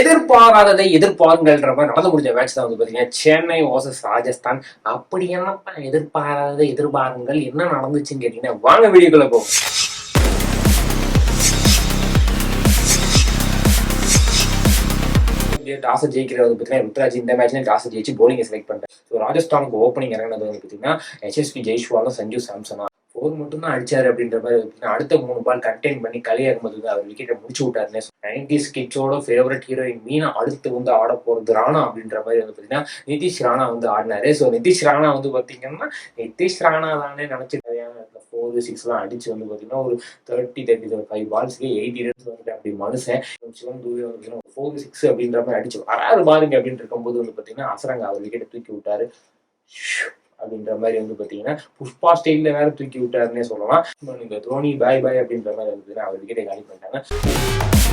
எதிர்பாராததை எதிர்பாருங்கள்ன்ற மாதிரி நடந்து முடிஞ்ச மேட்ச் தான் வந்து பாத்தீங்கன்னா சென்னை வர்சஸ் ராஜஸ்தான். அப்படி என்னப்பா எதிர்பாராததை எதிர்பாருங்கள், என்ன நடந்துச்சுன்னு கேட்டீங்கன்னா வாங்க வீடியோக்குள்ள போகும். டாஸ் ஜெயிக்கிறது வந்து பார்த்தீங்கன்னா ருத்ராஜ் இந்த மேட்ச்ல டாஸ் ஜெயிச்சு போலிங்கை செலக்ட் பண்ணிட்டேன். ஸோ ராஜஸ்தானுக்கு ஓப்பனிங் இறங்கினது வந்து பார்த்தீங்கன்னா HSP ஜெய்ஷ்வாலும் சஞ்சு சாம்சனா 4 மட்டும் தான் அடிச்சாரு அப்படின்ற மாதிரி அடுத்த 3 பால் கண்டெயின் பண்ணி கலி அகமது அவர் விக்கெட்டை முடிச்சு விட்டாருன்னு 90s கிட்ஸோட ஃபேவரட் ஹீரோயின் மீனா அடுத்து வந்து ஆட போறது ராணா அப்படின்ற மாதிரி வந்து பார்த்தீங்கன்னா நிதிஷ் ராணா வந்து ஆடினாரு. ஸோ நிதிஷ் ராணா வந்து பார்த்தீங்கன்னா நிதிஷ் ராணா தானே நினைச்சு 4-6 அடிச்சு வந்து பார்த்தீங்கன்னா ஒரு 30-35 பால்ஸ்க்கு 80 ரன்ஸ் வந்துட்டு அப்படி மனுஷன் சிவன் தூவி வந்து 4-6 அப்படின்ற மாதிரி அடிச்சு வராது பாருங்க அப்படின்னு இருக்கும்போது வந்து பார்த்தீங்கன்னா அசரங்க அவர் விக்கெட்டை தூக்கி விட்டாரு அப்படின்ற மாதிரி வந்து பார்த்தீங்கன்னா புஷ்பா ஸ்டைலில் வேற தூக்கி விட்டாருன்னே சொல்லலாம். தோனி பாய் பாய் அப்படின்ற மாதிரி வந்து அவர் விக்கெட்டை காலி பண்ணிட்டாங்க.